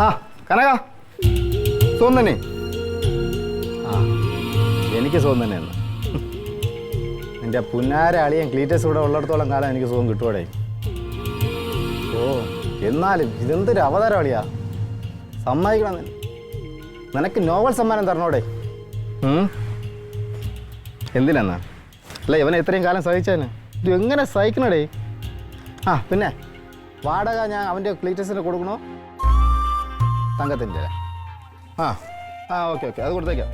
ആ കനക സുഖം തന്നെ. ആ എനിക്ക് സുഖം തന്നെയാണ്. എൻ്റെ പുന്നാര അളിയൻ ക്ലീറ്റസ് ഇവിടെ ഉള്ളിടത്തോളം കാലം എനിക്ക് സുഖം കിട്ടുവാടേ. ഓ എന്നാലും ഇതെന്തൊരു അവതാരം അളിയാ. സമ്മതിക്കണം. നിനക്ക് നോവൽ സമ്മാനം തരണോടെ. എന്തിനാ? അല്ല ഇവനെ ഇത്രയും കാലം സഹിച്ചതിന് ഇത് എങ്ങനെ സഹിക്കണടേ? ആ പിന്നെ വാടക ഞാൻ അവൻ്റെ ക്ലീറ്റസിന് കൊടുക്കണോ തങ്കത്തിൻ്റെ? ആ ആ ഓക്കെ അത് കൊടുത്തേക്കാം.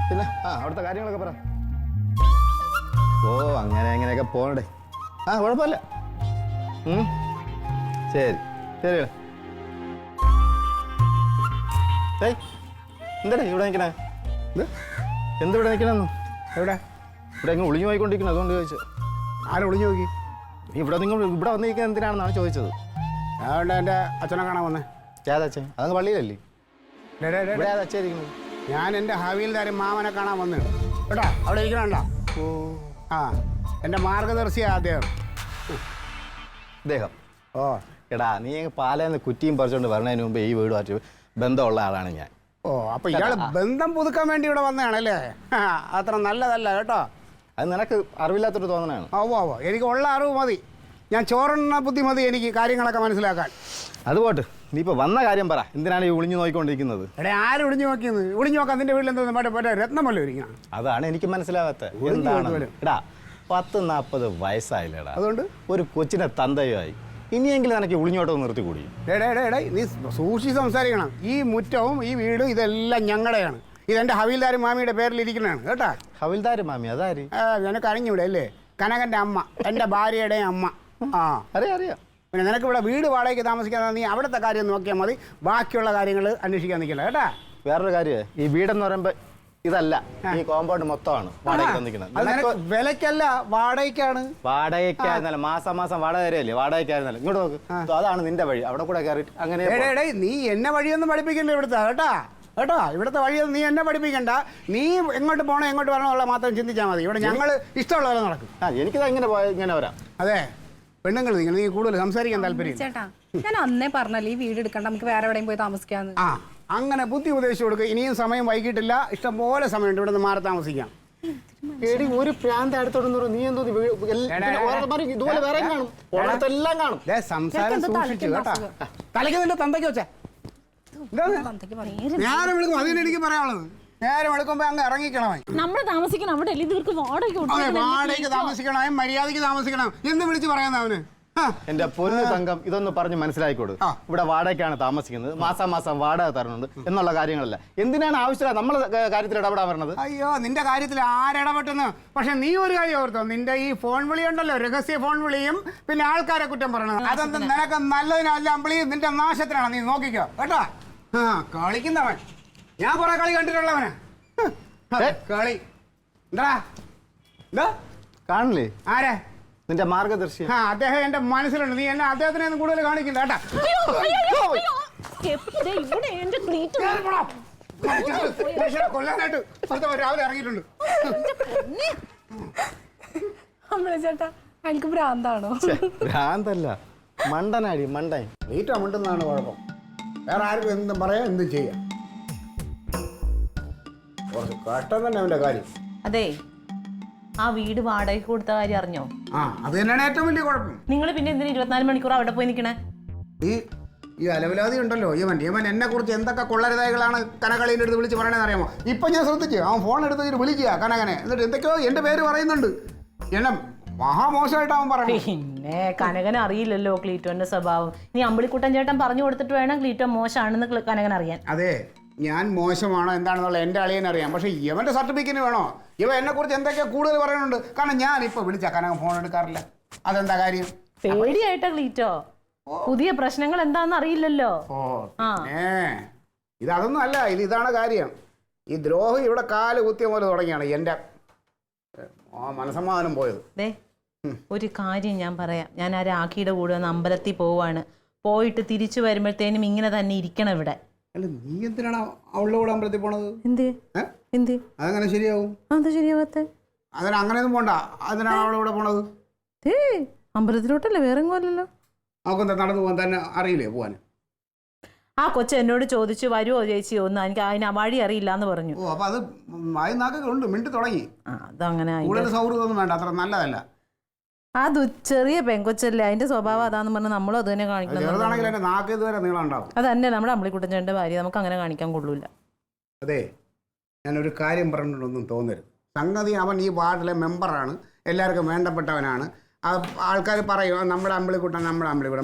പിന്നെ അവിടുത്തെ കാര്യങ്ങളൊക്കെ പറ. ഓ അങ്ങനെയൊക്കെ പോകണ്ടേ. കുഴപ്പമില്ല. ശരി ശരി. ഏയ് എന്താടേ ഇവിടെ നിൽക്കണേ? എന്തിവിടെ നിൽക്കണമെന്ന്? ഇവിടെ എങ്ങനെ ഒളിഞ്ഞു പോയിക്കൊണ്ടിരിക്കണം, അതുകൊണ്ട് ചോദിച്ചു. ആരും ഒളിഞ്ഞു നോക്കി? ഇവിടെ ഇവിടെ വന്നിരിക്കുന്നത് എന്തിനാണെന്നാണ് ചോദിച്ചത്. അതുകൊണ്ട് എൻ്റെ അച്ഛനെ കാണാൻ വന്നേ. ഏതച്ഛൻ? അതങ്ങ് പള്ളിയിലല്ലേ? ഇവിടെ ഏതച്ഛൻ ഇരിക്കുന്നത്? ഞാൻ എൻ്റെ ഹവീൽദാരും മാമനെ കാണാൻ വന്നു കേട്ടോ. അവിടെ ഇരിക്കണോ? ഓ ആ എൻ്റെ മാർഗദർശിയാണ് അദ്ദേഹം. അദ്ദേഹം? ഓ എടാ നീ പാലേന്ന് കുറ്റിയും പറിച്ചുകൊണ്ട് വരണതിന് മുമ്പ് ഈ വീടുമായിട്ട് ബന്ധമുള്ള ആളാണ് ഞാൻ. ഓ അപ്പോൾ ഇയാൾ ബന്ധം പുതുക്കാൻ വേണ്ടി ഇവിടെ വന്നതാണല്ലേ? അത്ര നല്ലതല്ല കേട്ടോ. അത് നിനക്ക് അറിവില്ലാത്തൊരു തോന്നണാണ്. ഓ എനിക്ക് ഉള്ള അറിവ് മതി. ഞാൻ ചോറുണ്ണ ബുദ്ധി മതി എനിക്ക് കാര്യങ്ങളൊക്കെ മനസ്സിലാക്കാൻ. അത് പോട്ട്, നീ ഇപ്പോൾ വന്ന കാര്യം പറ. എന്തിനാണ് ഈ ഒളിഞ്ഞു നോക്കിക്കൊണ്ടിരിക്കുന്നത്? എടേ ആരും ഒളിഞ്ഞു നോക്കിയത്? ഒളിഞ്ഞു നോക്കാൻ നിന്റെ വീട്ടിൽ എന്താ മറ്റേ രത്നമല്ലോ ഇരിക്കണം? അതാണ് എനിക്ക് മനസ്സിലാവാത്തത്. എന്താണ് എടാ 40-40 വയസ്സായില്ലേടാ, അതുകൊണ്ട് ഒരു കൊച്ചിനെ തന്തയുമായി. ഇനിയെങ്കിലും എനിക്ക് ഒളിഞ്ഞോട്ടം നിർത്തിക്കൂടി. എടേ നീ സൂക്ഷിച്ച് സംസാരിക്കണം. ഈ മുറ്റവും ഈ വീടും ഇതെല്ലാം ഞങ്ങളുടെയാണ്. ഇതെൻ്റെ ഹവീൽദാർ മാമിയുടെ പേരിൽ ഇരിക്കുന്നതാണ് കേട്ടാ. ഹവീൽദാർ മാമി അതാര്? നിനക്ക് അറിഞ്ഞൂടെ അല്ലേ? കനകൻ്റെ അമ്മ, എൻ്റെ ഭാര്യയുടെ അമ്മ. ആ അറിയാം. പിന്നെ നിനക്ക് ഇവിടെ വീട് വാടകയ്ക്ക് താമസിക്കാൻ നീ അവിടുത്തെ കാര്യം നോക്കിയാൽ മതി. ബാക്കിയുള്ള കാര്യങ്ങൾ അന്വേഷിക്കാൻ നിൽക്കില്ല കേട്ടാ. വേറൊരു കാര്യം, ഈ വീടെന്ന് പറയുമ്പോൾ ഇതല്ല, ഈ കോമ്പൗണ്ട് മൊത്തമാണ് വാടകയ്ക്ക് തന്നിരിക്കുന്നത്. വിലക്കല്ല, വാടകയ്ക്കാണ്. വാടകയ്ക്കായിരുന്നല്ലോ, മാസം വാടക തരുമല്ലേ? വാടകയ്ക്കായിരുന്നല്ലോ. ഇങ്ങോട്ട് നോക്ക്, അതാണ് നിന്റെ വഴി. അവിടെ കൂടെ കയറിയിട്ട് അങ്ങനെ. നീ എന്നെ വഴിയൊന്നും പഠിപ്പിക്കണ്ട ഇവിടുത്തെ കേട്ടോ. ഇവിടുത്തെ വഴിയൊന്നും നീ എന്നെ പഠിപ്പിക്കണ്ട. നീ എങ്ങോട്ട് പോകണോ എങ്ങോട്ട് വരണോ മാത്രം ചിന്തിച്ചാൽ മതി. ഇവിടെ ഞങ്ങൾ ഇഷ്ടമുള്ള പോലെ നടക്കും. എനിക്കത് ഇങ്ങനെ വരാം. അതെ പെണ്ണുങ്ങൾ നീ കൂടുതൽ സംസാരിക്കാൻ താല്പര്യം. ചേട്ടാ ഞാൻ അന്നേ പറഞ്ഞല്ലേ ഈ വീട് എടുക്കണ്ട, നമുക്ക് വേറെ എവിടെയും പോയി താമസിക്കാന്ന്. അങ്ങനെ ബുദ്ധി ഉപദേശിച്ചു കൊടുക്കുക. ഇനിയും സമയം വൈകിട്ടില്ല, ഇഷ്ടം പോലെ സമയമുണ്ട് ഇവിടെ നിന്ന് മാറി താമസിക്കാം. ഒരു പ്രാന്ത അടുത്തോട്ട് നീ എന്തോ ഇതുപോലെ വേറെ കാണും, എല്ലാം കാണും. സംസാരം സൂക്ഷിച്ചു കേട്ടാ. തലയ്ക്ക് നിന്റെ തന്തയ്ക്ക് വെച്ചാ നേരം വിളിക്കും. അതിനെനിക്ക് പറയാനുള്ളത് നേരം വിളിക്കുമ്പോ അങ്ങ് ഇറങ്ങിക്കണമേ. നമ്മള് താമസിക്കണം അവിടെ, വാടകയ്ക്ക് താമസിക്കണേ, മര്യാദയ്ക്ക് താമസിക്കണം എന്ന് വിളിച്ച് പറയാൻ അവന്. എന്റെ പൊന്നു തങ്കം, ഇതൊന്ന് പറഞ്ഞ് മനസ്സിലാക്കിക്കോട്. ഇവിടെ വാടകയ്ക്കാണ് താമസിക്കുന്നത്, മാസം വാടക തരുന്നുണ്ട് എന്നുള്ള കാര്യങ്ങളല്ല. എന്തിനാണ് ആവശ്യമില്ല നമ്മളെ കാര്യത്തിൽ ഇടപെടാൻ പറഞ്ഞത്? അയ്യോ നിന്റെ കാര്യത്തിൽ ആരിടപെട്ടെന്ന്. പക്ഷെ നീ ഒരു കാര്യം ഓർത്തോ, നിന്റെ ഈ ഫോൺ വിളി ഉണ്ടല്ലോ, രഹസ്യ ഫോൺ വിളിയും പിന്നെ ആൾക്കാരെ കുറ്റം പറയണത്, അതൊന്നും നിനക്ക് നല്ലതിനല്ല വിളിയും നിന്റെ നാശത്തിനാണ്. നീ നോക്കിക്കോ കേട്ടോ. കളിക്കുന്നവൻ ഞാൻ കുറെ കളി കണ്ടിട്ടുള്ളവനാ. കളി എന്താ കാണില്ലേ? ആരെ? നിന്റെ മാർഗദർശി. അദ്ദേഹം എന്റെ മനസ്സിലുണ്ട്. നീ എന്നെ അദ്ദേഹത്തിനെ ഒന്നും കൂടുതൽ കാണിക്കില്ല കേട്ടാ. കൊല്ലാനായിട്ട് രാവിലെ ഇറങ്ങിയിട്ടുണ്ട്. ചേട്ടാ എനിക്ക് ഭ്രാന്താണോ? ഭ്രാന്തല്ല, മണ്ടനാടി മണ്ടൻ. നീറ്റാ മണ്ടെന്നാണ് കുഴപ്പം. വേറെ ആർക്കും എന്തും പറയാം എന്തും ചെയ്യാം. കുറച്ച് കഷ്ടം തന്നെ അവന്റെ കാര്യം. അതെ, ആ വീട് വാടകയ്ക്ക് കൊടുത്ത കാര്യം അറിഞ്ഞോ? അത് തന്നെയാണ് ഏറ്റവും വലിയ കുഴപ്പം. നിങ്ങൾ പിന്നെ എന്തിനാ 24 മണിക്കൂർ അവിടെ പോയി നിൽക്കണേ? ഈ അലവലാതി ഉണ്ടല്ലോ യമൻ എന്നെ കുറിച്ച് എന്തൊക്കെ കൊള്ളരുതായികളാണ് കനകളീൻ്റെ അടുത്ത് വിളിച്ച് പറയണതെന്ന് അറിയാമോ? ഇപ്പൊ ഞാൻ ശ്രദ്ധിച്ചു, അവൻ ഫോൺ എടുത്ത് വിളിക്കുക കനകനെ, എന്നിട്ട് എന്തൊക്കെയോ എന്റെ പേര് പറയുന്നുണ്ട്. എന്നെ മഹാമോശമായിട്ട് അവൻ പറഞ്ഞു. പിന്നെ കനകൻ അറിയില്ലല്ലോ ക്ലീറ്റോന്റെ സ്വഭാവം. നീ അമ്പിളിക്കുട്ടൻ ചേട്ടൻ പറഞ്ഞു കൊടുത്തിട്ട് വേണം ക്ലീറ്റോ മോശമാണെന്ന് കനകൻ അറിയാൻ. അതെ, ഞാൻ മോശമാണോ എന്താണെന്നുള്ള എൻ്റെ അളിയനെ അറിയാം. പക്ഷെ ഇവന്റെ സർട്ടിഫിക്കറ്റ് വേണോ? ഇവ എന്നെ കുറിച്ച് എന്തൊക്കെയോ കൂടുതൽ പറയുന്നുണ്ട്. കാരണം ഞാൻ ഇപ്പൊ വിളിച്ച കനകൻ ഫോൺ എടുക്കാറില്ല. അതെന്താ കാര്യം? പേടിയായിട്ടാ ക്ലീറ്റോ. പുതിയ പ്രശ്നങ്ങൾ എന്താണെന്ന് അറിയില്ലല്ലോ. ഇതൊന്നും അല്ല, ഇതാണ് കാര്യം. ഈ ദ്രോഹി ഇവിടെ കാല് കുത്തിയ പോലെ തുടങ്ങിയാണ് എൻ്റെ മനസമാധാനം പോയത്. ഒരു കാര്യം ഞാൻ പറയാം. ഞാൻ ആ രാഖിയുടെ കൂടെ ഒന്ന് അമ്പലത്തിൽ പോവാണ്. പോയിട്ട് തിരിച്ചു വരുമ്പോഴത്തേനും ഇങ്ങനെ തന്നെ ഇരിക്കണം ഇവിടെ. അല്ല നീ എന്തിനാണ് അവളുടെ കൂടെ അമ്പലത്തിൽ പോണത്? എന്ത് അതങ്ങനെ ശരിയാവും? അതിന് അങ്ങനെയൊന്നും പോണ്ട. അതിനാണ് അവളുടെ കൂടെ പോണത്. അമ്പലത്തിലോട്ടല്ലേ, വേറെ അല്ലല്ലോ. നമുക്കെന്താ നടന്നു പോകാൻ തന്നെ അറിയില്ലേ പോവാൻ? ആ കൊച്ചു എന്നോട് ചോദിച്ചു വരുമോ ചേച്ചി ഒന്ന്, എനിക്ക് അതിന് വഴി അറിയില്ല എന്ന് പറഞ്ഞു. ഓ അപ്പൊ അത് വായനാക്കൊക്കെ ഉണ്ട്, മിണ്ടി തുടങ്ങി. അതങ്ങനെ കൂടുതൽ സൗഹൃദമൊന്നും വേണ്ട, അത്ര നല്ലതല്ല. അത് ചെറിയ പെങ്കൊച്ചല്ലേ, അതിന്റെ സ്വഭാവം അതാന്ന് പറഞ്ഞാൽ നമ്മളും അത് തന്നെ കാണിക്കണം. ചെറുതാണെങ്കിൽ എന്റെ നാക്ക് ഇതുവരെ നീളം ഉണ്ടാവും. അതന്നെ നമ്മുടെ അമ്പിളിക്കുട്ടൻ്റെ ഭാര്യ, നമുക്ക് അങ്ങനെ കാണിക്കാൻ കൊള്ളൂല. അതെ, ഞാനൊരു കാര്യം പറഞ്ഞിട്ടൊന്നും തോന്നരുത്. സംഗതി അവൻ ഈ വാർഡിലെ മെമ്പറാണ്, എല്ലാവർക്കും വേണ്ടപ്പെട്ടവനാണ്. ആൾക്കാർ പറയും നമ്മുടെ അമ്പിളിക്കുട്ടൻ,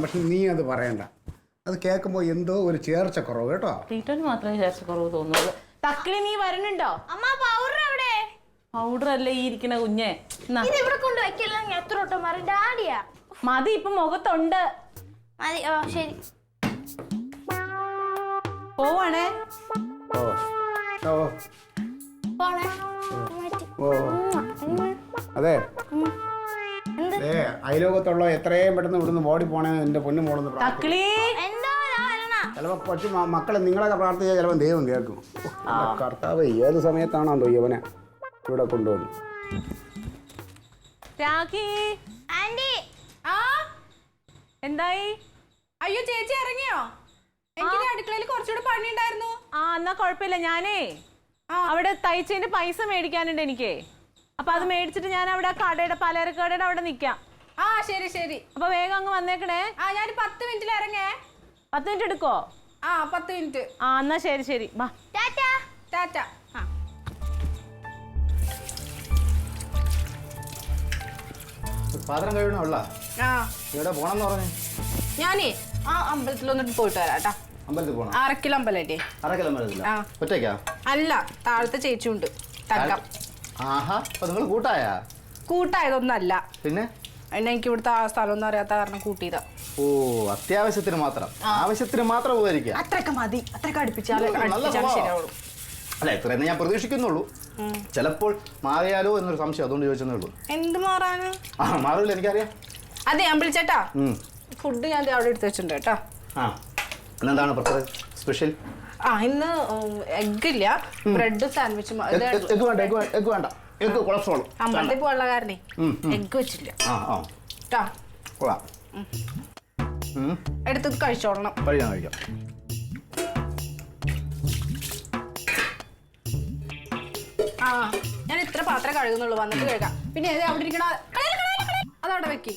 പക്ഷെ നീ അത് പറയണ്ട. അത് കേൾക്കുമ്പോൾ എന്തോ ഒരു ചേർച്ചക്കുറവ് കേട്ടോ. ട്രീറ്റ്മെന്റ് മാത്രമേ ചേർച്ചക്കുറവ് തോന്നുള്ളൂ. തക്കിളി നീ വരുന്നുണ്ടോ? പൗഡർ അല്ലേ ഈ ഇരിക്കണ കുഞ്ഞെ. മതി, ഇപ്പൊ മുഖത്തുണ്ട്. പോവാണേ. അതെ അയലോകത്തുള്ള എത്രയും പെട്ടെന്ന് ഇവിടുന്ന് ഓടി പോണേ എന്റെ പൊന്നു മോളെന്ന് തക്കിളി. ചിലപ്പോ കൊച്ചു മക്കളെ നിങ്ങളൊക്കെ പ്രാർത്ഥിച്ചാൽ ചിലപ്പോൾ ദൈവം കേൾക്കും. കർത്താവ് ഏത് സമയത്താണോ ഇവനെ ഇവിടെ കൊണ്ടുവന്നു. എന്തായി? അയ്യോ ചേച്ചി ഇറങ്ങിയോ? എനിക്ക് അടുക്കളയിൽ കുറച്ചുകൂടെ പണി ഉണ്ടായിരുന്നു. എന്നാ കുഴപ്പമില്ല, ഞാനേ അവിടെ തയ്ച്ചതിന്റെ പൈസ മേടിക്കാനുണ്ട് എനിക്ക്. അപ്പൊ അത് മേടിച്ചിട്ട് ഞാൻ അവിടെ കടയുടെ പലചരക്കടയുടെ അവിടെ നിക്കാം. ശരി ശരി. അപ്പൊ വേഗം അങ്ങ് വന്നേക്കണേ. ഞാൻ 10 മിനിറ്റിൽ ഇറങ്ങേ. 10 മിനിറ്റ് എടുക്കോ? 10 മിനിറ്റ്. എന്നാ ശരി ശരി, വാ. ടാറ്റ. പാത്രം കഴിയണമല്ല ഇവിടെ പോണെന്ന് പറഞ്ഞു. ഞാനേ അമ്പലത്തിലൊന്നിട്ട് പോയിട്ട് വരാം കേട്ടാ. അമ്പലത്തിൽ പോണം. അരക്കിലോ അമ്പലല്ലേ? അരക്കിലോ അമ്പലത്തില്ല. ഒറ്റയ്ക്കാ? അല്ല, താഴത്തെ ചേച്ചിയുണ്ട്. തങ്കം. ആഹാ, അപ്പൊ നിങ്ങൾ കൂട്ടായാ? കൂട്ടായതൊന്നല്ല, പിന്നെ എനിക്ക് ഇവിടുത്തെ ആ സ്ഥലമൊന്നും അറിയാത്ത കാരണം കൂട്ടിയതാ. ഓ, അത്യാവശ്യത്തിന് മാത്രം, ആവശ്യത്തിന് മാത്രം ഉപകരിക്കുക. അത്രയൊക്കെ മതി, അത്രയൊക്കെ അടുപ്പിച്ചാലേ ശരിയാവുള്ളൂ. അല്ല, ഇത്രയെന്ന് ഞാൻ പ്രതീക്ഷിക്കുന്നുള്ളൂ. ചിലപ്പോൾ മാറിയാലോ എന്നൊരു സംശയം, അതുകൊണ്ട് ചോദിച്ചതേ ഉള്ളൂ. എന്ത് മാറാന്? മാറില്ല, എനിക്കറിയാം. അതെ, ഞാൻ വിളിച്ചേട്ടാ. ഫുഡ് ഞാൻ അവിടെ എടുത്ത് വെച്ചിട്ടുണ്ട് കേട്ടോ. എന്താണ് പ്രത്യേക സ്പെഷ്യൽ? ഇന്ന് എഗ് ഇല്ല, ബ്രെഡ് സാൻഡ്വിച്ച്. എഗ് വേണ്ട, എഗ് കൊളസ്ട്രോൾ. അമ്പലത്തിൽ പോയുള്ള കാരണേ എഗ് വെച്ചില്ല. എടുത്ത് കഴിച്ചോളണം. കഴിക്കാം. ഞാൻ ഇത്ര പാത്രം കഴുകുന്നുള്ളൂ, വന്നിട്ട് കഴുകാം. പിന്നെ അവിടെ ഇരിക്കണ അതവിടെ വെക്കി.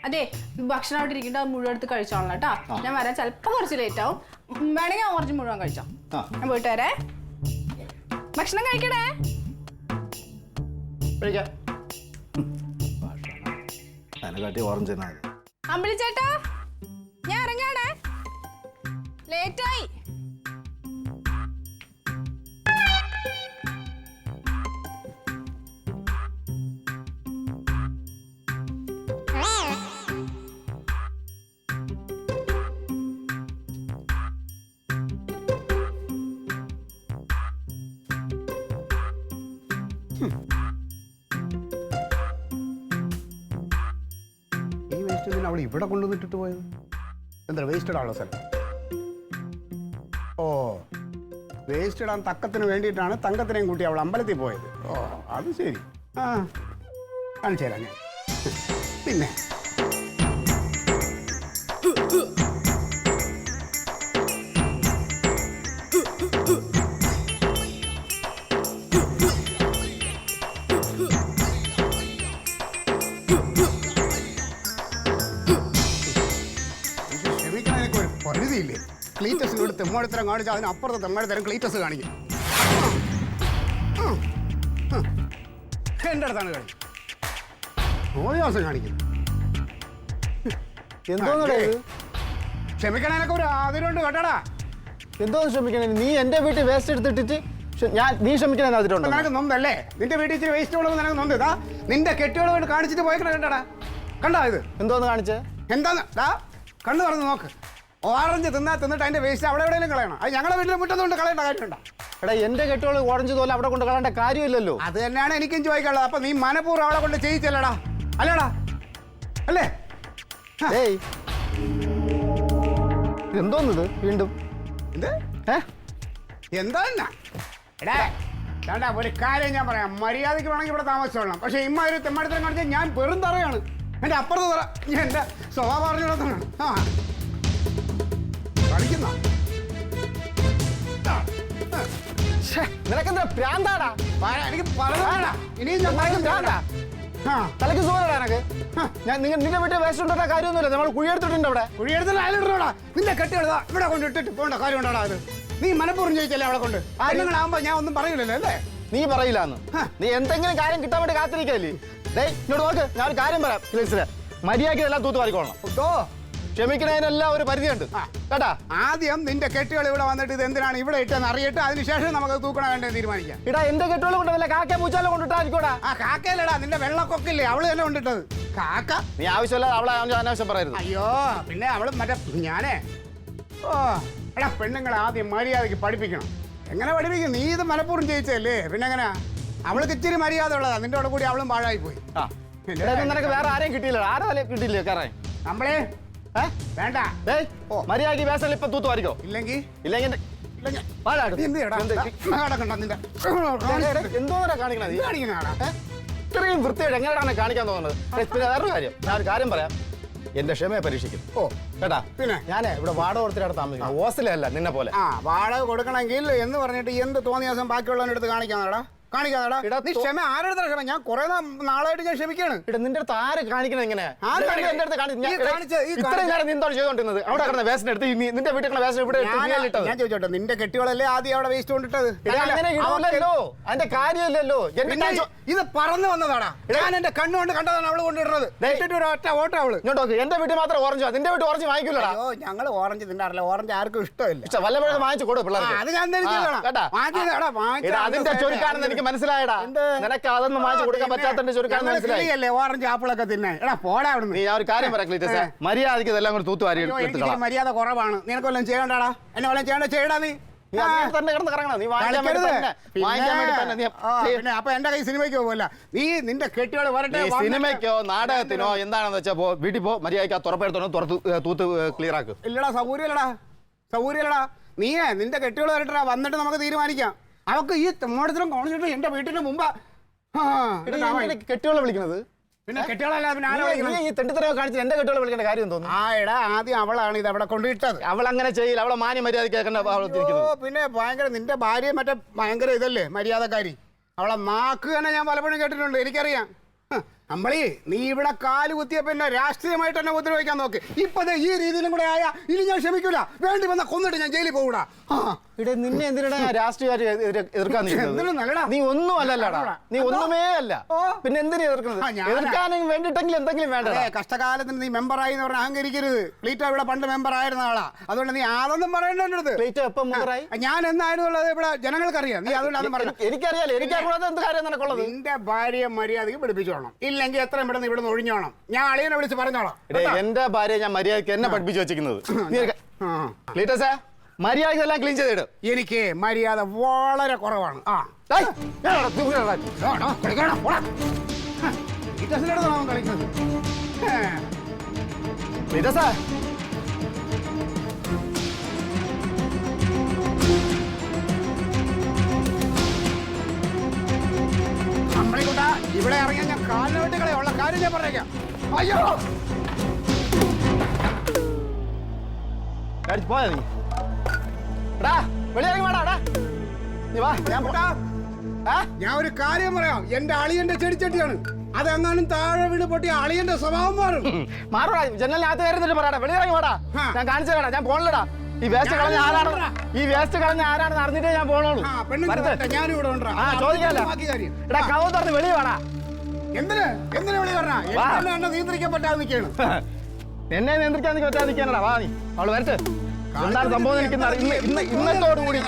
അതെ, ഭക്ഷണം അവിടെ ഇരിക്കണ്ട, അത് മുഴുവൻ എടുത്ത് കഴിച്ചോളണം കേട്ടോ. ഞാൻ വരാൻ ചിലപ്പോ കുറച്ച് ലേറ്റ് ആവും. വേണമെങ്കിൽ കുറച്ച് മുഴുവൻ കഴിച്ചോ. ഞാൻ പോയിട്ട് വരേ. ഭക്ഷണം കഴിക്കണേ. അമ്പിളിച്ചേട്ടാ, ഞാൻ ഇറങ്ങാണേ, ലേറ്റായി. ഈ വേസ്റ്റ് അവൾ ഇവിടെ കൊണ്ടുവന്നിട്ടിട്ട് പോയത് എന്താ? വേസ്റ്റ് ഇടാനുള്ള സ്ഥലം. ഓ, വേസ്റ്റ് ഇടാൻ തക്കത്തിന് വേണ്ടിയിട്ടാണ് തങ്കത്തിനെയും കൂട്ടി അവൾ അമ്പലത്തിൽ പോയത്. ഓ, അത് ശരി. കാണിച്ചു തരാം ഞാൻ. പിന്നെ ക്ഷമിക്കാനൊക്കെ ഒരു പരിധിയില്ലേ? ക്ലീറ്റസിനോട് തെമ്മാടിത്തരം കാണിച്ചാൽ അതിനപ്പുറത്ത് തെമ്മാടിത്തരം ക്ലീറ്റസ് കാണിക്കും. എൻ്റെ അടുത്താണ് കളി. ഓയാസം കാണിക്കുന്നു. എന്തോന്നടേ ഇത്? ക്ഷമിക്കണേനൊക്കെ ഒരു ആദരവുണ്ട് കേട്ടോടാ. എന്തോന്ന് ക്ഷമിക്കണേ? നീ എന്റെ വീട്ടിൽ വേസ്റ്റ് എടുത്തിട്ടിട്ട് നീ ക്ഷമിക്കണേ അതിട്ടുണ്ട്. നിനക്ക് നൊന്തല്ലേ? നിന്റെ വീട്ടിൽ ഇച്ചിരി വേസ്റ്റ് ഉള്ളത് നിനക്ക് നൊന്ത്. ഇതാ നിന്റെ കെട്ടിയോട് വേണ്ടി കാണിച്ചിട്ട് പോയിക്കണ കേട്ടടാ. കണ്ടാ ഇത്? എന്തോന്ന് കാണിച്ചേ? എന്താന്ന് കണ്ണു തുറന്ന് നോക്ക്. ഓറഞ്ച് തിന്നിട്ട് അതിന്റെ വേസ്റ്റ് അവിടെ എവിടെയെങ്കിലും കളയണം. അത് ഞങ്ങളുടെ വീട്ടിലെ മുറ്റത്തുകൊണ്ട് കളയേണ്ട കാര്യമുണ്ടോ? എടാ, എന്റെ കെട്ടിയോള് ഓറഞ്ച് തോല അവിടെ കൊണ്ട് കളയേണ്ട കാര്യമില്ലല്ലോ. അത് തന്നെയാണ് എനിക്കും ചോദിക്കാനുള്ളത്. അപ്പൊ നീ മനഃപൂർവ്വം അവളെ കൊണ്ട് ചെയ്യിച്ചല്ലടാ, അല്ലേടാ? അല്ലേ? ഏയ്, എന്തോന്നത് വീണ്ടും? എന്ത് എന്താ? എടാ, ഒരു കാര്യം ഞാൻ പറയാം. മര്യാദയ്ക്ക് വേണമെങ്കിൽ ഇവിടെ താമസിച്ചോളണം. പക്ഷെ ഇമ്മാതിരി തെമ്മാടിത്തരം കാണിച്ചാൽ ഞാൻ വെറും തറയാണ്. എൻ്റെ അപ്പുറത്ത് തറ. ഞാൻ എൻ്റെ സ്വഭാവം പറഞ്ഞിടത്താണ്. കളിക്കുന്ന നിനക്കെന്താ പ്രാന്താടാ? എനിക്ക് പറഞ്ഞാ ഇനിയും ഞാൻ പ്രാന്താ? ആ തലയ്ക്ക് സുഖമല്ല എനക്ക്. ഞാൻ നിന്റെ വീട്ടിൽ വേസ്റ്റ് ഉണ്ടോ കാര്യമൊന്നുമില്ല. നമ്മൾ കുഴിയെടുത്തിട്ടുണ്ട് അവിടെ. കുഴിയെടുത്തിട്ട് അയലിടണോടാ. നിന്റെ കെട്ടിയെടുത്താ ഇവിടെ കൊണ്ട് ഇട്ടിട്ട് പോകേണ്ട കാര്യം ഉണ്ടാടാ അത്. നീ മനഃപൂർവ്വം ചോദിച്ചല്ലേ അവളെ കൊണ്ട്. നിങ്ങളാകുമ്പോ ഞാൻ ഒന്നും പറയില്ലല്ലോ അല്ലേ? നീ പറയില്ലാന്ന്. നീ എന്തെങ്കിലും കാര്യം കിട്ടാൻ വേണ്ടി കാത്തിരിക്കല്ലേ? ഇങ്ങോട്ട് നോക്ക്, ഞാൻ ഒരു കാര്യം പറയാം. മര്യാദയ്ക്ക് എല്ലാം തൂത്ത് വാരിക്കോളണം. ഓ ക്ഷമിക്കുന്നതിനെല്ലാം ഒരു പരിധിയുണ്ട് കേട്ടാ. ആദ്യം നിന്റെ കെട്ടുകൾ ഇവിടെ വന്നിട്ട് ഇത് എന്തിനാണ് ഇവിടെ ഇട്ടെന്ന് അറിയട്ടെ, അതിനുശേഷം നമുക്ക് തൂക്കണ വേണ്ടത് തീരുമാനിക്കാം. ഇടാ എന്റെ കെട്ടുകൾ കൊണ്ടല്ല കാക്ക പൂച്ചാലും കൊണ്ടിട്ടായിരിക്കോടാ. ആ കാക്കയല്ലടാ, നിന്റെ വെള്ളക്കൊക്കില്ലേ അവള് തന്നെ കൊണ്ടിട്ടത്. കാക്ക നീ ആവശ്യമില്ല അവളെ അനാവശ്യം പറയരുത്. അയ്യോ പിന്നെ അവള് മറ്റേ ഞാനേ ഓ എടാ പെണ്ണുങ്ങളെ ആദ്യം മര്യാദയ്ക്ക് പഠിപ്പിക്കണം. എങ്ങനെ പഠിപ്പിക്കും? നീ ഇത് മനഃപൂർവ്വം ജയിച്ചല്ലേ, പിന്നെ എങ്ങനെ? അവൾക്ക് ഇച്ചിരി മര്യാദ ഉള്ളതാ, നിന്റെ കൂടെ കൂടി അവളും പാഴായി പോയി. നിനക്ക് വേറെ ആരെയും കിട്ടിയില്ല? ആരും കിട്ടിയില്ലേ കയറാൻ? നമ്മളെ വേണ്ട മര്യാദയ്ക്ക് വേസൽ ഇപ്പൊ തൂത്ത് വാരിക്കോ. ഇല്ലെങ്കിൽ എന്തോന്നാ കാണിക്കണത്? ഇത്രയും വൃത്തിയായിട്ട് എങ്ങനെയാണ് കാണിക്കാൻ തോന്നുന്നത്? പിന്നെ വേറൊരു കാര്യം, ഞാൻ ഒരു കാര്യം പറയാം. എന്റെ ക്ഷമയെ പരീക്ഷിക്കും. ഓ കേട്ടാ. പിന്നെ ഞാനേ ഇവിടെ വാടക കൊടുത്തിട്ട് താമസിക്കണം. ഹോസ്റ്റലല്ല നിന്നെ പോലെ. ആ വാടക കൊടുക്കണമെങ്കിൽ എന്ന് പറഞ്ഞിട്ട് എന്ത് തോന്നിയ ദിവസം ബാക്കിയുള്ളവൻ്റെ അടുത്ത് കാണിക്കാന്നാടാ കാണിക്കാന്നാടാ. നീ ക്ഷമ ആരുടെ ക്ഷമ? ഞാൻ കുറെ നാളായിട്ട് ഞാൻ ക്ഷമിക്കാണ്. നിന്റെ അടുത്ത് ആര് കാണിക്കണം? എങ്ങനെ ഇത്രയും നേരം നിന്നോട് ചെയ്തോണ്ടിരുന്നത്? അവിടെ കിടന്ന വേസ്റ്റ് എടുത്ത് നിന്റെ വീട്ടിൽ വേസ്റ്റ് ഇവിടെ ഞാൻ ചോദിച്ചോട്ടെ, നിന്റെ കെട്ടികളല്ലേ ആദ്യം അവിടെ വേസ്റ്റ് കൊണ്ടിട്ടത്? അങ്ങനെ ഇടൂലല്ലോ, അതിന്റെ കാര്യമില്ലല്ലോ. ഇത് പറന്നു വന്നതാടാ. ഞാൻ എന്റെ കണ്ണുകൊണ്ട് കണ്ടതാണ് അവള് കൊണ്ടിടുന്നത്. ഒറ്റ ഓട്ടം അവള്. ഇങ്ങോട്ട് എന്റെ വീട്ടിൽ മാത്രം ഓറഞ്ച്, നിന്റെ വീട്ടിൽ ഓറഞ്ച് വാങ്ങിക്കൂലോ. ഞങ്ങൾ ഓറഞ്ച് തിന്നാറില്ല, ഓറഞ്ച് ആർക്കും ഇഷ്ടമില്ല. വല്ലപ്പോഴും വാങ്ങിച്ചു കൊടുക്കും പിള്ളേർക്ക്. അത് ഞാൻ അതിന്റെ ചുരുക്കാണെന്ന് എനിക്ക് മനസ്സിലായടാ. നിനക്ക് അതൊന്നും വാങ്ങിച്ചു കൊടുക്കാൻ പറ്റാത്തതിന്റെ ചുരുക്കാണെന്ന് മനസ്സിലായി. ഓറഞ്ച് ആപ്പിളൊക്കെ തിന്നെ. എടാ പോടാ അവിടുന്ന്. നീ ആ ഒരു കാര്യം പറയാം ക്ലീറ്റസേ, മര്യാദയ്ക്ക് ഇതെല്ലാം കൂടി തൂത്ത് വാരി എടുത്തുകളാം. മര്യാദ കുറവാണ്. നിനക്ക് വല്ലതും ചെയ്യണ്ടാടാ. എന്നെ വല്ലതും ചെയ്യണ്ട, ചെയ്യടാ. നീ തന്നെ കിടന്ന് കറങ്ങണം. നീ പിന്നെ അപ്പൊ എന്റെ കൈ സിനിമയ്ക്ക് പോകല്ല. നീ നിന്റെ കെട്ടിയോട് വരട്ടെ. സിനിമയ്ക്കോ നാടകത്തിനോ എന്താണെന്ന് വെച്ചാ വീട്ടിൽ പോ, മര്യാദയ്ക്ക് തുറപ്പെടുത്തോ, തൂത്ത് ക്ലിയർ ആക്കും. ഇല്ലടാ സൗകര്യല്ലടാ. നീയേ നിന്റെ കെട്ടിയോട് വരട്ടാ, വന്നിട്ട് നമുക്ക് തീരുമാനിക്കാം. അവക്ക് ഈ മോടത്തിലും കോണിച്ചിട്ട് എന്റെ വീട്ടിന് മുമ്പ് കെട്ടിയോളെ വിളിക്കുന്നത്. പിന്നെ കെട്ടിയോളല്ല, പിന്നെ ഈ തെണ്ടിത്തരവ് കാണിച്ച് എന്റെ കെട്ടിയോളെ വിളിക്കേണ്ട കാര്യം തോന്നുന്നു. ആ എടാ ആദ്യം അവളാണ് ഇത് അവിടെ കൊണ്ടിട്ടത്. അവൾ അങ്ങനെ ചെയ്യില്ല. അവളെ മാന്യ മര്യാദ. പിന്നെ ഭയങ്കര നിന്റെ ഭാര്യ മറ്റേ ഭയങ്കര ഇതല്ലേ മര്യാദക്കാരി. അവളെ നാക്ക് തന്നെ ഞാൻ പലപ്പോഴും കേട്ടിട്ടുണ്ട്, എനിക്കറിയാം. അമ്പളി നീ ഇവിടെ കാല് കുത്തിയ പിന്നെ രാഷ്ട്രീയമായിട്ട് തന്നെ ഉപദ്രവിക്കാൻ നോക്ക്. ഇപ്പൊ ഈ രീതിയിലും കൂടെ ആയാ ഇനി ഞാൻ ക്ഷമിക്കൂല. വേണ്ടി വന്ന കൊന്നിട്ട് ഞാൻ ജയിലിൽ പോകൂടാ. നിന്നെ എന്തിനാ രാഷ്ട്രീയമായിട്ട് എതിർക്കാൻ? നീ ഒന്നും അല്ലല്ലടാ, നീ ഒന്നുമേ അല്ല. പിന്നെ എന്തിനാ എതിർക്കുന്നത്? എതിർക്കാനും വേണ്ടിട്ടെങ്കിലും എന്തെങ്കിലും വേണ്ട. കഷ്ടകാലത്തിന് നീ മെമ്പറായി എന്ന് പറഞ്ഞാൽ അഹങ്കരിക്കരുത്. ക്ലീറ്റ ഇവിടെ പണ്ട് മെമ്പർ ആയിരുന്ന ആളാ. അതുകൊണ്ട് നീ അതൊന്നും പറയേണ്ട എൻ്റെ അടുത്ത്. ക്ലീറ്റ എപ്പം മെമ്പറായി? ഞാൻ എന്നായിരുന്നുള്ളത് ഇവിടെ ജനങ്ങൾക്കറിയാം. നീ അതുകൊണ്ട് അത് പറഞ്ഞു. എനിക്കറിയാലോ, എനിക്കറിയാതെ എന്ത് കാര്യം നിനക്കുള്ളത്? നിന്റെ ഭാര്യയെ മര്യാദയ്ക്ക് പഠിപ്പിച്ചോളണം. ഇല്ലെങ്കിൽ എത്രയും പെട്ടെന്ന് ഇവിടെ നിന്ന് ഒഴിഞ്ഞോണം. ഞാൻ അളിയനെ വിളിച്ച് പറഞ്ഞോളാം. എന്റെ ഭാര്യ ഞാൻ മര്യാദയ്ക്ക് എന്നെ പഠിപ്പിച്ചു വെച്ചിരിക്കുന്നത്. ക്ലീറ്റസേ മര്യാദ എല്ലാം ക്ലീൻ ചെയ്തിട്. എനിക്ക് മര്യാദ വളരെ കുറവാണ്. അമ്മളിക്കുട്ടാ ഇവിടെ ഇറങ്ങിയാൽ ഞാൻ കാലിനോട്ടുകളെ ഉള്ള കാര്യം ഞാൻ പറഞ്ഞേക്കാം. അയ്യോ പോയാ നീ വെളിയിറങ്ങി വേടാ. നീ വാ. ഞാൻ ഒരു കാര്യം പറയാം. എന്റെ അളിയന്റെ ചെടിച്ചട്ടിയാണ്. അതെങ്ങാനും താഴെ വീണ് പൊട്ടി അളിയന്റെ സ്വഭാവം മാറും. മാറാ. ജനലിനകത്ത് കയറുന്നിട്ട് പറയാടാ. വെളിയിറങ്ങി വേടാ. ഞാൻ കാണിച്ചു തരാടാ. ഞാൻ പോണില്ലടാ. ഈ വേസ്റ്റ് കളഞ്ഞ ആരാണെന്ന് അറിഞ്ഞിട്ടേ ഞാൻ പോണോളൂ. ഞാനിവിടെ ചോദിക്കാല്ല. എടാ കവ തുറന്ന് വെളി വേടാ. എന്തിനാ വെളി പറഞ്ഞ എന്നെ നിയന്ത്രിക്കാൻ പറ്റാതെ നിൽക്കുകയാണ്. എന്നെ നിയന്ത്രിക്കാൻ പറ്റാതെ നിൽക്കാനടാ. വാ നീ അവള് വരട്ടെ. എന്താണ് സംഭവം ഇന്നത്തോടുകൂടി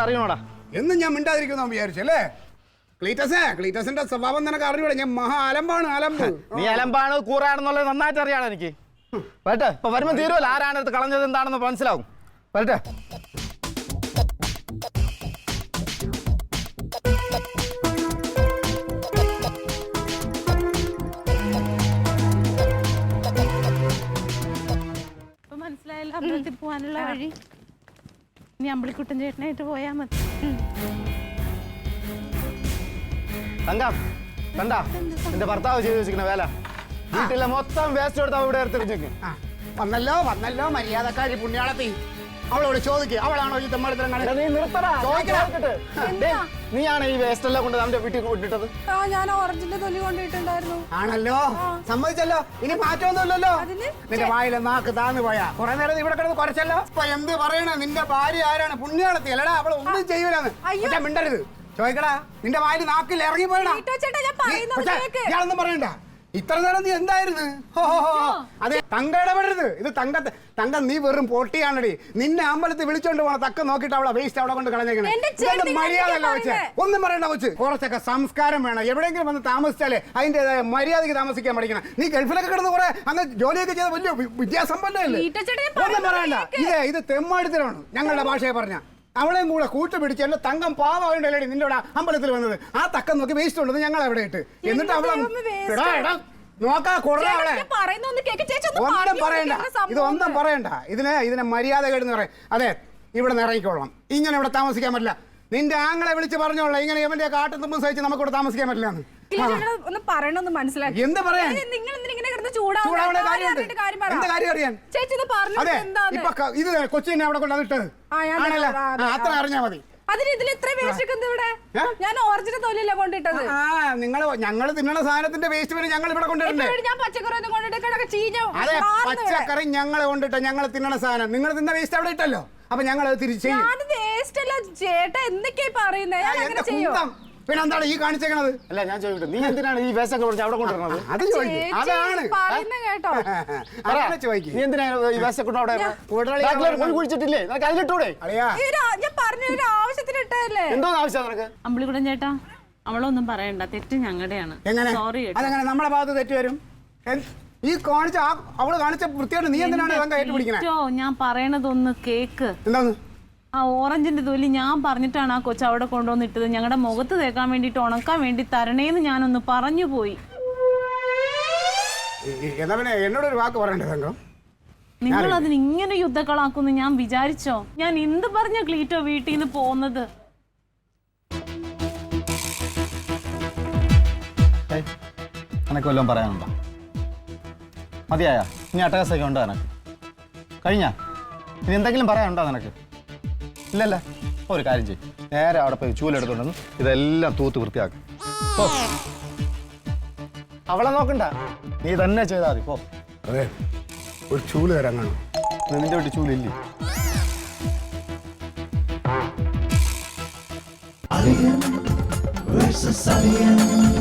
അറിയണോടാ. എന്നും ഞാൻ മിണ്ടാതിരിക്കുന്ന വിചാരിച്ചല്ലേ? ക്ലീറ്റസിന്റെ സ്വഭാവം നിനക്ക് അറിഞ്ഞൂടെ? ഞാൻ മഹാ അലമ്പാണ്. അലമ്പ്. നീ അലമ്പാണ് കൂറാണെന്നുള്ളത് നന്നായിട്ട് അറിയാണോ എനിക്ക്? വരട്ടെ. ഇപ്പൊ വരുമ്പോ തീരുമല്ലോ ആരാണ് എടുത്ത് കളഞ്ഞത് എന്താണെന്ന് മനസ്സിലാവും. വരട്ടെ. മനസ്സിലായല്ലോ അമ്പലത്തിൽ പോവാനുള്ള വഴി. ഇനി അമ്പളിക്കുട്ടൻ ചേട്ടനായിട്ട് പോയാ മതി. കണ്ടാ എന്റെ ഭർത്താവ് ചെയ്ത് വെച്ചിരിക്കുന്ന വേല. വീട്ടിലെ മൊത്തം വേസ്റ്റ് എടുത്താൽ ഇവിടെ എടുത്തിരിക്കും. വന്നല്ലോ വന്നല്ലോ മര്യാദക്കാരി പുണ്യാളത്തി. അവളോട് ചോദിക്കുക, അവളാണോ ഈ തെമ്മാടിത്തരം കാണിച്ചത്? നീ നിർത്തടാ, ചോദിക്കട്ടെ. നീയാണ് ഈ വേസ്റ്റ് എല്ലാം കൊണ്ട് നമ്മുടെ വീട്ടിൽ കൊണ്ടിട്ടത്? ഞാൻ ഓറഞ്ചിന്റെ തൊലി കൊണ്ടിട്ടുണ്ടായിരുന്നു. ആണല്ലോ, സമ്മതിച്ചല്ലോ. ഇനി മാറ്റമൊന്നുമില്ലല്ലോ. നിന്റെ വായിലെ നാക്ക് താന്നു പോയാ കുറെ നേരം ഇവിടെ കിടന്ന് കുറച്ചല്ലോ. ഇപ്പൊ എന്ത് പറയണ? നിന്റെ ഭാര്യ ആരാണ്? പുണ്യാളത്തി അല്ലടാ. അവൾ ഒന്നും ചെയ്യൂലെന്ന്. പക്ഷെ മിണ്ടരുത്. ചോദിക്കടാ, നിന്റെ വായിൽ നാക്കിൽ ഇറങ്ങി പോയടാ. ഇയാളൊന്നും പറയണ്ട. ഇത്ര നേരം നീ എന്തായിരുന്നു? അതെ, തങ്ക ഇടപെടരുത്. ഇത് തങ്ക നീ വെറും പൊട്ടിയാണടി. നിന്നെ അമ്പലത്തിൽ വിളിച്ചോണ്ട് പോണ തക്ക നോക്കിട്ട് അവളെ വേസ്റ്റ് അവിടെ കൊണ്ട് കളഞ്ഞേക്കണേ. മര്യാദ വെച്ചേ ഒന്നും പറയണ്ട വെച്ച്. കുറച്ചൊക്കെ സംസ്കാരം വേണം. എവിടെയെങ്കിലും വന്ന് താമസിച്ചാലേ അതിന്റേതായ മര്യാദയ്ക്ക് താമസിക്കാൻ പഠിക്കണം. നീ ഗൾഫിലൊക്കെ കിടന്ന് കുറെ അങ്ങ് ജോലിയൊക്കെ ചെയ്ത വലിയ വിദ്യാസമ്പന്നല്ലേ? ഒന്നും പറയണ്ട. ഇത് തെമ്മാടിത്തരമാണ് ഞങ്ങളുടെ ഭാഷയെ പറഞ്ഞ. അവളെയും കൂടെ കൂട്ടുപിടിച്ച് എന്റെ തങ്കം പാവണ്ടല്ലേ നിന്റെ ഇവിടെ അമ്പലത്തിൽ വന്നത്. ആ തക്കം നോക്കി വേസ്റ്റ് ഉള്ളത് ഞങ്ങൾ എവിടെ ഇട്ട്. എന്നിട്ട് അവളെ നോക്കാ കൊറേ അവളെ ഒന്നും പറയണ്ട. ഇതൊന്നും പറയണ്ട. ഇതിനെ മര്യാദ കേടെന്ന് പറയും. അതെ, ഇവിടെ നിന്ന് ഇറങ്ങിക്കോളാം. ഇങ്ങനെ ഇവിടെ താമസിക്കാൻ പറ്റില്ല. നിന്റെ ആങ്ങളെ വിളിച്ച് പറഞ്ഞോളാം, ഇങ്ങനെ ഇവന്റെ കാട്ടും തുമ്പും സഹിച്ച് നമുക്ക് ഇവിടെ താമസിക്കാൻ പറ്റില്ല. എന്ത് പറയാൻ? ചൂടാവണ കാര്യമുണ്ട്. എന്താ കാര്യം അറിയാൻ? അതെ, ഇപ്പൊ ഇത് കൊച്ചിനെ അവിടെ കൊണ്ട് അതിട്ടത് ആണല്ലോ. അത്ര അറിഞ്ഞാ മതി. ഞങ്ങള് തിന്നണ സാധനത്തിന്റെ വേസ്റ്റ് പിന്നെ ഞങ്ങൾ ഇവിടെ കൊണ്ടുവരണ്ടേ? അതെ, പച്ചക്കറി ഞങ്ങൾ കൊണ്ടിട്ട് ഞങ്ങൾ തിന്നണ സാധനം നിങ്ങൾ തിന്ന വേസ്റ്റ് അവിടെ ഇട്ടല്ലോ. അപ്പൊ ഞങ്ങൾ അത് തിരിച്ചു ചെയ്യും. പിന്നെ എന്താണ് ഈ കാണിച്ചേക്കണത്? അല്ല, ഞാൻ ചോദിക്കട്ടെ, നീ എന്തിനാണ് ഈ വേസ്റ്റ് ഒക്കെ അവിടെ കൊണ്ടുവരുന്നത്? അത് ചോദിക്കും. അതാണ് ചോദിക്കും. നീ എന്തിനാണ് ഈ വേസ്റ്റ് കൊണ്ട് അവിടെ കുഴിച്ചിട്ടില്ലേ? നിനക്ക് അതിലിട്ടൂടെ? എന്തോ ആവശ്യം നിനക്ക്? അമ്പിളിക്കുടൻ ചേട്ടാ, അവളൊന്നും പറയണ്ട. തെറ്റ് ഞങ്ങളുടെയാണ്. സോറി. അതെങ്ങനെ നമ്മളെ ഭാഗത്ത് തെറ്റ് വരും? ഈ കാണിച്ച അവള് കാണിച്ച വൃത്തിയായിട്ട് നീ എന്തിനാണ് ഏറ്റുപിടിക്കണേ? ഞാൻ പറയണതൊന്ന് കേക്ക്. എന്താന്ന്? ആ ഓറഞ്ചിന്റെ തൊലി ഞാൻ പറഞ്ഞിട്ടാണ് ആ കൊച്ചു അവിടെ കൊണ്ടുവന്നിട്ടത്. ഞങ്ങളുടെ മുഖത്ത് തേക്കാൻ വേണ്ടിട്ട് ഉണക്കാൻ വേണ്ടി തരണേന്ന് ഞാനൊന്ന് പറഞ്ഞു പോയി. എന്നോടൊരു വാക്ക് പറയണ്ടേ തങ്കം? നിങ്ങൾ അതിന് ഇങ്ങനെ യുദ്ധക്കളാക്കുന്നു ഞാൻ വിചാരിച്ചോ? ഞാൻ എന്ത് പറഞ്ഞ ക്ലീറ്റോ വീട്ടിൽ നിന്ന് പോകുന്നത്? എനക്ക് വല്ലതും പറയാനുണ്ടോ? മതിയായ ഇനി അട്ടകാസൊക്കെ ഉണ്ടോ എനക്ക്? കഴിഞ്ഞാ? ഇനി എന്തെങ്കിലും പറയാനുണ്ടോ നിനക്ക്? ഇല്ലല്ല. ഒരു കാര്യം ചെയ്യും, നേരെ അവിടെ പോയി ചൂലെടുത്തോണ്ടെന്ന് ഇതെല്ലാം തൂത്ത് വൃത്തിയാക്കും. അവളെ നോക്കണ്ട, നീ തന്നെ ചെയ്താൽ മതി. പോ. അതെ, ഒരു ചൂല് തരാൻ കാണും. നിന്റെ വീട്ടിൽ ചൂലില്ലേ? Alien versus Alien.